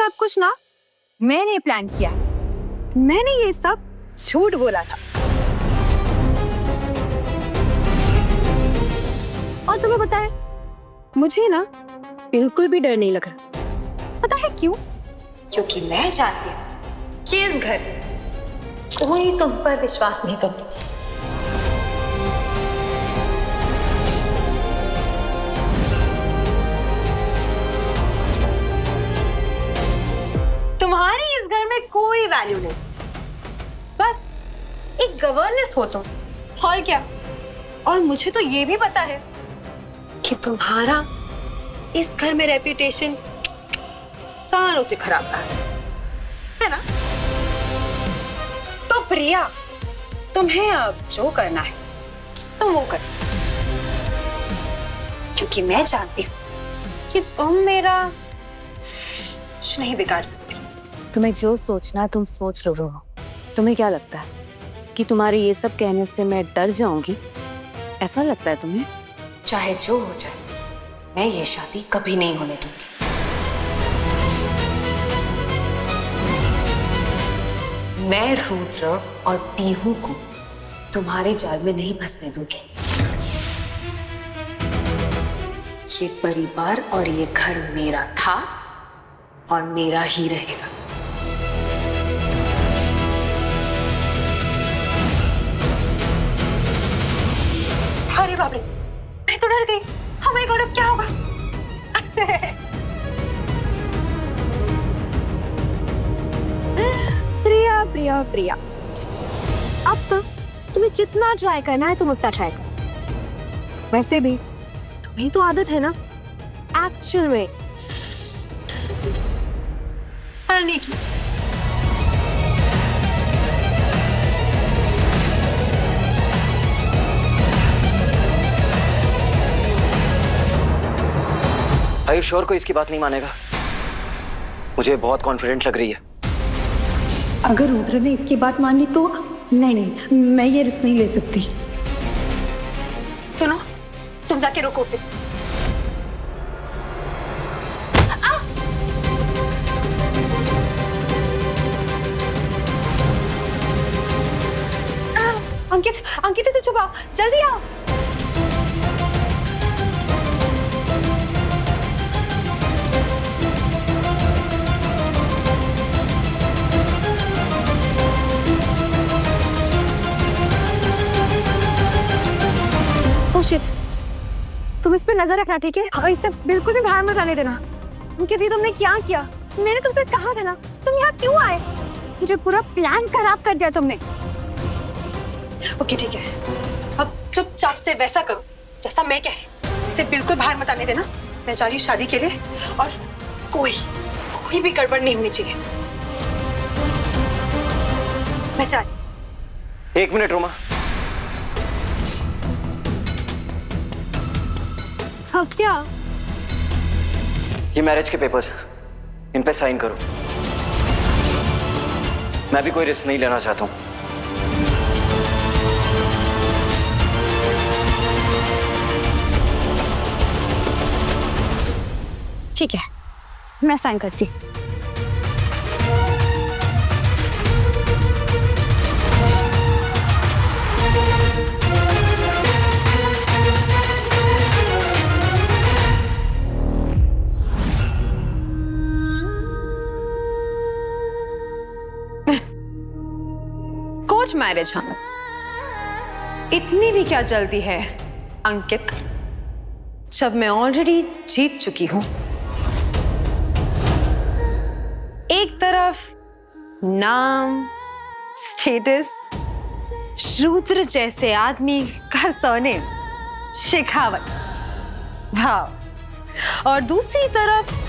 सब कुछ ना मैंने प्लान किया। मैंने ये सब झूठ बोला था। और तुम्हें पता है, मुझे ना बिल्कुल भी डर नहीं लग रहा। पता है क्यों? क्योंकि मैं जानती हूँ कि इस घर कोई तुम पर विश्वास नहीं करता। तुम्हारी इस घर में कोई वैल्यू नहीं, बस एक गवर्नेंस हो तुम, और क्या। और मुझे तो ये भी पता है कि तुम्हारा इस घर में रेप्यूटेशन सालों से खराब रहा है ना? तो प्रिया, तुम्हें अब जो करना है तुम वो कर, क्योंकि मैं जानती हूं कि तुम मेरा कुछ नहीं बिगाड़ सकती। तुम्हें जो सोचना है तुम सोच लो रोमा। तुम्हें क्या लगता है कि तुम्हारे ये सब कहने से मैं डर जाऊंगी? ऐसा लगता है तुम्हें? चाहे जो हो जाए, मैं ये शादी कभी नहीं होने दूंगी। मैं रुद्र और पीहू को तुम्हारे जाल में नहीं फंसने दूंगी। ये परिवार और ये घर मेरा था और मेरा ही रहेगा। अरे बाप रे, मैं तो डर गई। Oh my God, अब क्या होगा? प्रिया प्रिया प्रिया, अब तो तुम्हें जितना ट्राई करना है तुम उतना ट्राई करो। वैसे भी तुम्हें तो आदत है ना एक्चुअल में करने की। Are you sure कोई इसकी बात नहीं मानेगा? मुझे बहुत कॉन्फिडेंट लग रही है। अगर रुद्र ने इसकी बात मान ली तो नहीं, मैं ये रिस्क नहीं ले सकती। सुनो, तुम जाके रोको उसे। अंकित, अंकित तो चुप आओ, जल्दी आओ। तुम इस पे नजर रखना, ठीक है? और इसे बिल्कुल भी बाहर मत आने देना। क्योंकि तुमने क्या किया? मैंने तुमसे कहा था ना, तुम यहाँ क्यों आए? मुझे पूरा प्लान खराब कर दिया तुमने। ओके ठीक है, अब चुपचाप से वैसा करो जैसा मैं कहे। इसे बिल्कुल बाहर मत आने देना। मैं जा रही हूँ शादी के लिए, और कोई भी गड़बड़ नहीं होनी चाहिए। मैं जा रही। एक मिनट रोमा। सत्या, ये मैरिज के पेपर्स, इन पे साइन करो। मैं भी कोई रिस्क नहीं लेना चाहता हूं। ठीक है, मैं साइन करती। कोर्ट मैरिज, हाँ। इतनी भी क्या जल्दी है अंकित, जब मैं ऑलरेडी जीत चुकी हूं। एक तरफ नाम, स्टेटस, रुद्र जैसे आदमी का सरनेम शेखावत, भाव, और दूसरी तरफ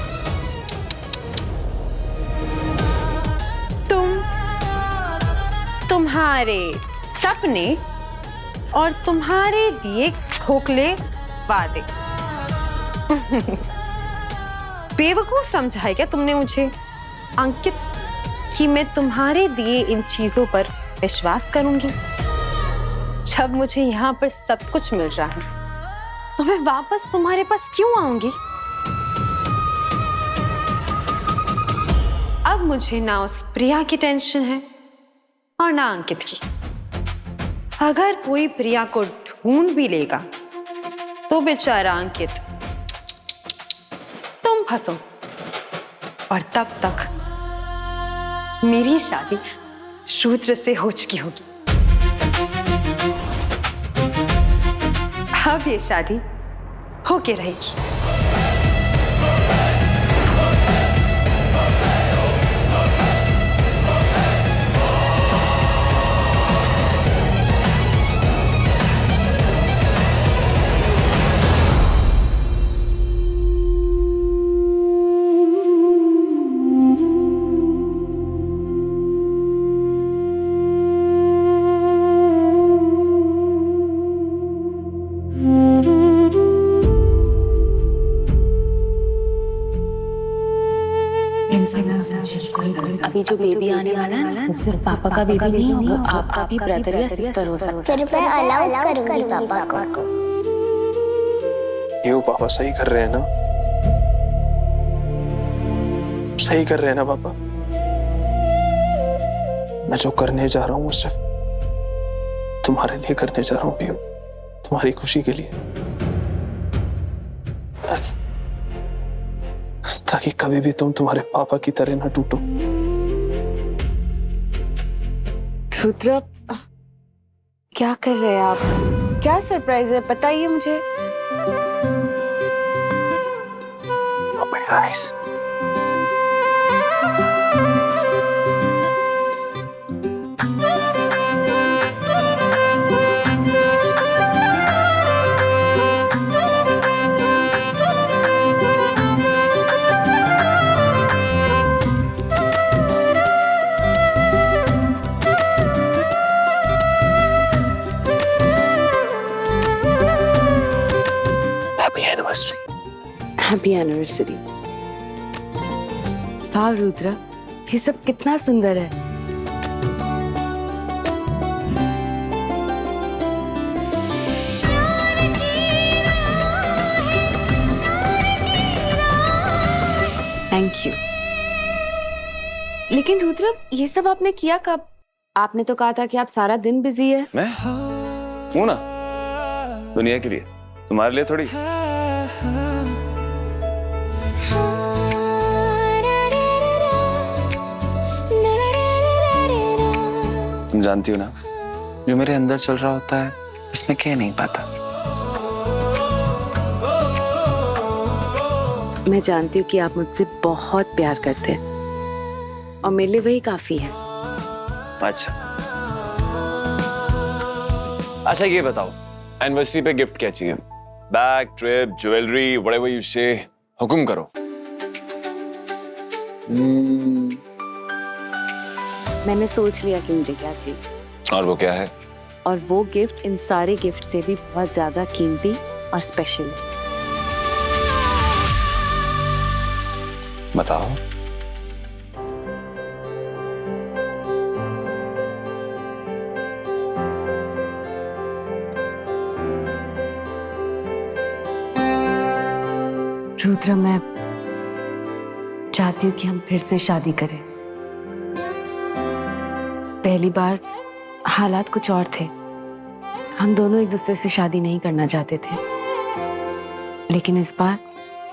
तुम्हारे सपने और तुम्हारे दिए खोखले वादे। बेवकूफ समझा है क्या तुमने मुझे अंकित कि मैं तुम्हारे दिए इन चीजों पर विश्वास करूंगी? जब मुझे यहाँ पर सब कुछ मिल रहा है तो मैं वापस तुम्हारे पास क्यों आऊंगी? अब मुझे ना उस प्रिया की टेंशन है और ना अंकित की। अगर कोई प्रिया को ढूंढ भी लेगा तो बेचारा अंकित तुम फंसो, और तब तक मेरी शादी शूद्र से हो चुकी होगी। अब ये शादी होके रहेगी। अभी जो बेबी आने वाला है ना, सिर्फ पापा का बेबी नहीं होगा, आपका भी ब्रदर या सिस्टर हो सकता है। फिर मैं अलाउ करूंगी पापा को। ये पापा सही कर रहे हैं ना? सही कर रहे हैं ना पापा? मैं जो करने जा रहा हूँ वो सिर्फ तुम्हारे लिए करने जा रहा हूँ पीयू, तुम्हारी खुशी के लिए, ताकि कभी भी तुम तुम्हारे पापा की तरह ना टूटो। रुद्र, क्या कर रहे हैं आप? क्या सरप्राइज है, बताइए मुझे। Open your eyes. Happy anniversary. वाह रुद्र, ये सब कितना सुंदर है। Thank you. लेकिन रुद्र, ये सब आपने किया कब? आपने तो कहा था कि आप सारा दिन बिजी है। मैं हूं ना, दुनिया के लिए, तुम्हारे लिए थोड़ी। तुम जानती हो ना, जो मेरे अंदर चल रहा होता है इसमें कह नहीं पाता। मैं जानती हूँ कि आप मुझसे बहुत प्यार करते हैं और मेरे लिए वही काफी है। अच्छा ये बताओ, एनिवर्सरी पे गिफ्ट क्या चाहिए? Bag, trip, jewellery, whatever you से, हुक्म करो। मैंने सोच लिया कि मुझे क्या चाहिए। और वो क्या है? और वो गिफ्ट इन सारे गिफ्ट से भी बहुत ज्यादा कीमती और स्पेशल है। बताओ। रुद्र, मैं चाहती हूँ कि हम फिर से शादी करें। पहली बार हालात कुछ और थे, हम दोनों एक दूसरे से शादी नहीं करना चाहते थे, लेकिन इस बार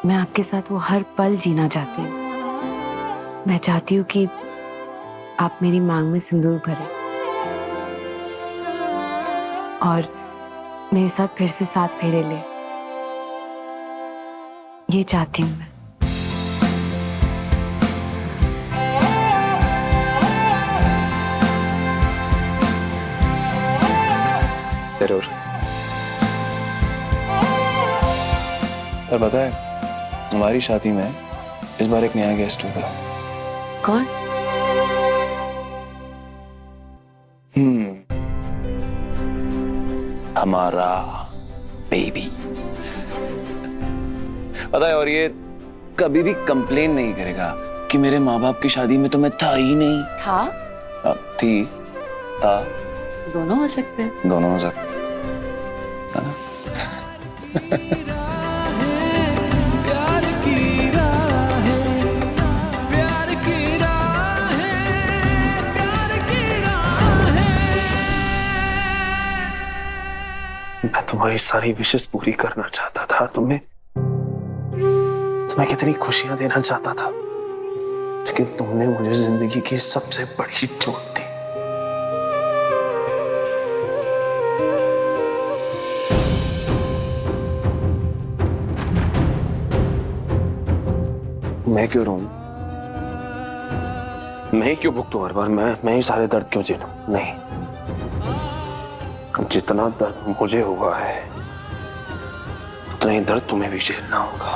मैं आपके साथ वो हर पल जीना चाहती हूँ। मैं चाहती हूँ कि आप मेरी मांग में सिंदूर भरें और मेरे साथ फिर से 7 फेरे ले। ये चाहती हूँ मैं। जरूर। पर पता है, हमारी शादी में इस बार एक नया गेस्ट होगा। कौन? हमारा बेबी। पता है, और ये कभी भी कंप्लेन नहीं करेगा कि मेरे माँ बाप की शादी में तो मैं था ही नहीं। था? थी, था, दोनों हो सकते हैं। दोनों हो सकते हैं, है ना? प्यार की राह मैं तुम्हारी सारी विशेष पूरी करना चाहता था, तुम्हें कितनी खुशियां देना चाहता था, लेकिन तुमने मुझे जिंदगी की सबसे बड़ी चोट दी। मैं क्यों रोऊं? मैं ही क्यों भुगतूं हर बार? मैं ही सारे दर्द क्यों झेलूं? नहीं, जितना दर्द मुझे हुआ है उतना ही दर्द तुम्हें भी झेलना होगा।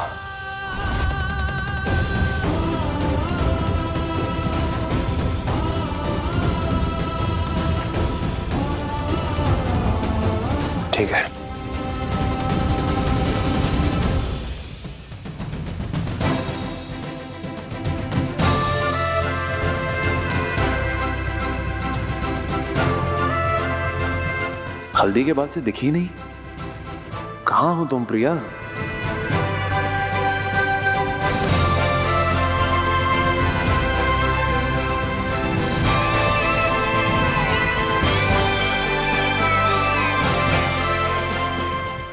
ठीक है। हल्दी के बाद से दिखी नहीं, कहाँ हो तुम प्रिया?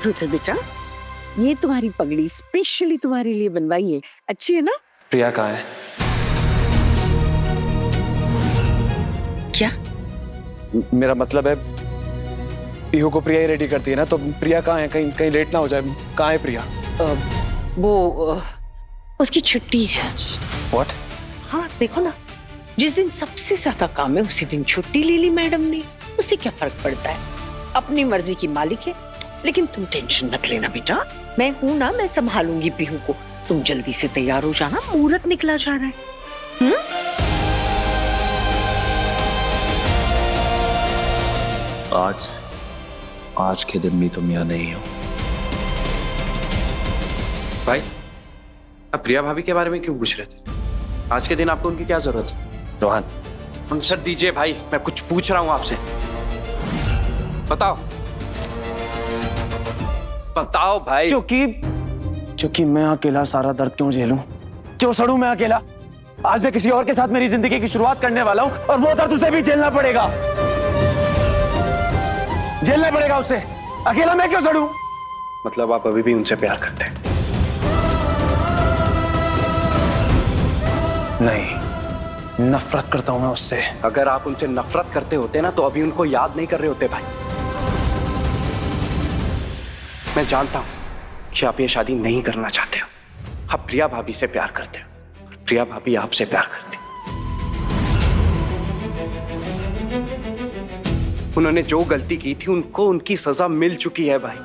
रुचि बेटा, ये तुम्हारी पगड़ी स्पेशली तुम्हारे लिए बनवाई है, अच्छी है ना? प्रिया कहाँ है? क्या? मेरा मतलब है पीहू को प्रिया ही रेडी करती है ना, तो प्रिया कहाँ है? कहीं लेट ना हो जाए। कहाँ है प्रिया? उसकी छुट्टी है आज। What? हाँ देखो ना, जिस दिन सबसे ज्यादा काम है उसी दिन छुट्टी ले ली मैडम ने। उसे क्या फर्क पड़ता है, अपनी मर्जी की मालिक है। लेकिन तुम टेंशन मत लेना बेटा, मैं हूं ना, मैं संभालूंगी पीहू को। तुम जल्दी से तैयार हो जाना, मुहूर्त निकला जा रहा है। आज के दिन भी तुम यहाँ नहीं हो। भाई, अब प्रिया भाभी के बारे में क्यों पूछ रहे थे? आज के दिन आपको उनकी क्या जरूरत है? रोहन, आंसर दीजिए भाई, मैं कुछ पूछ रहा हूं आपसे। बताओ बताओ भाई। क्योंकि मैं अकेला सारा दर्द क्यों झेलूं? क्यों सड़ूं मैं अकेला? आज मैं किसी और के साथ मेरी जिंदगी की शुरुआत करने वाला हूं और वो दर्द उसे भी झेलना पड़ेगा। झेलना पड़ेगा उसे। अकेला मैं क्यों सड़ूं? मतलब आप अभी भी उनसे प्यार करते हैं? नहीं, नफरत करता हूं मैं उससे। अगर आप उनसे नफरत करते होते ना तो अभी उनको याद नहीं कर रहे होते भाई। मैं जानता हूं कि आप ये शादी नहीं करना चाहते हो। आप प्रिया भाभी से प्यार करते हो, प्रिया भाभी आपसे प्यार करती। उन्होंने जो गलती की थी उनको उनकी सजा मिल चुकी है भाई।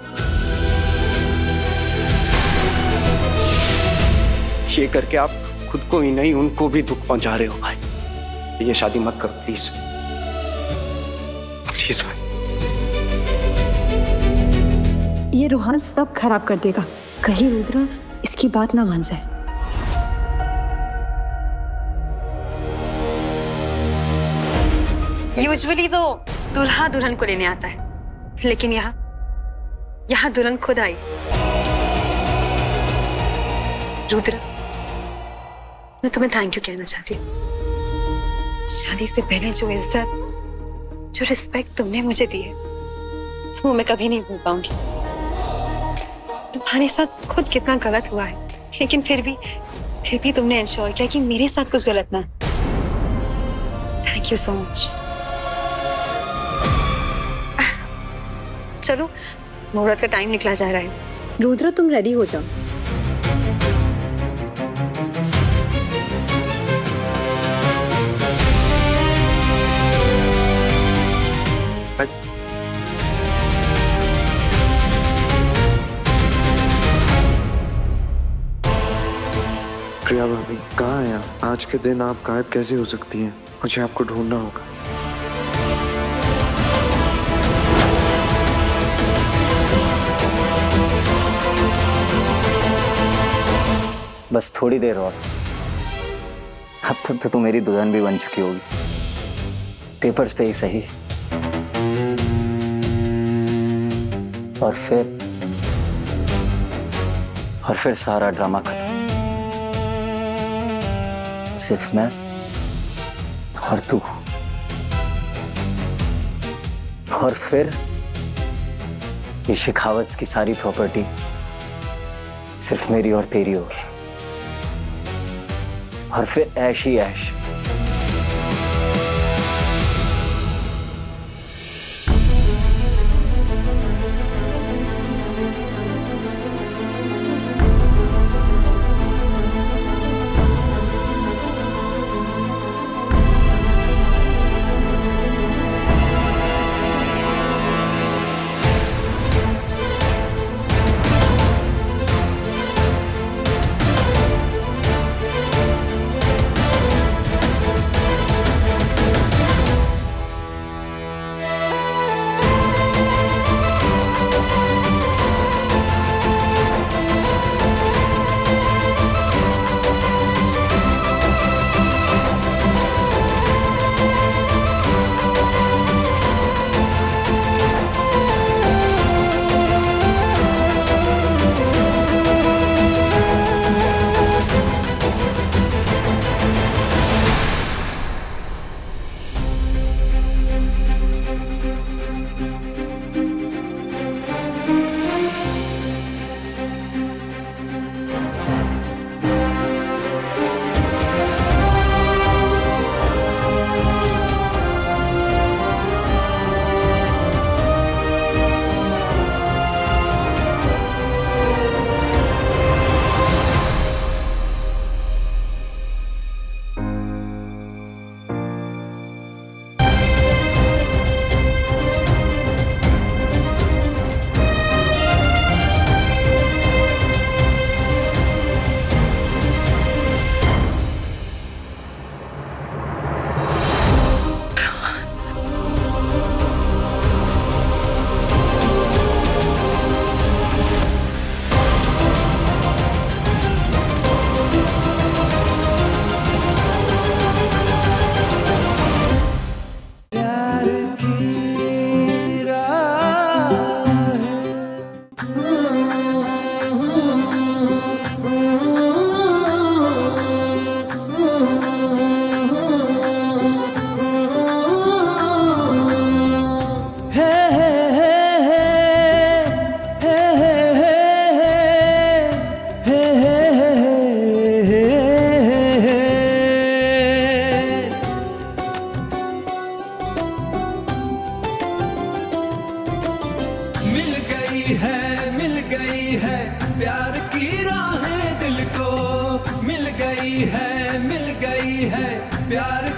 ये करके आप खुद को ही नहीं उनको भी दुख पहुंचा रहे हो भाई। ये शादी मत करो प्लीज, प्लीज भाई। ये रोहन सब खराब कर देगा, कहीं रुद्र इसकी बात ना मान जाए। यूजुअली तो दूल्हा दुल्हन को लेने आता है, लेकिन यहाँ दुल्हन खुद आई। रुद्र, मैं तुम्हें थैंक यू कहना चाहती हूँ। शादी से पहले जो इज्जत, जो रिस्पेक्ट तुमने मुझे दी है, वो मैं कभी नहीं भूल पाऊंगी। तुम्हारे साथ खुद कितना गलत हुआ है, लेकिन फिर भी तुमने इंश्योर किया कि मेरे साथ कुछ गलत ना। Thank you so much. चलो, मुहूर्त का टाइम निकला जा रहा है। रुद्र, तुम रेडी हो जाओ। प्रिया भाभी कहाँ हैं आप? आज के दिन आप गायब कैसे हो सकती हैं? मुझे आपको ढूंढना होगा। बस थोड़ी देर और, अब तक तो मेरी दुल्हन भी बन चुकी होगी, पेपर्स पे ही सही। और फिर सारा ड्रामा खत्म। सिर्फ मैं और तू, और फिर ये शेखावत की सारी प्रॉपर्टी सिर्फ मेरी और तेरी होगी, और फिर ऐश ही ऐश। मिल गई है प्यार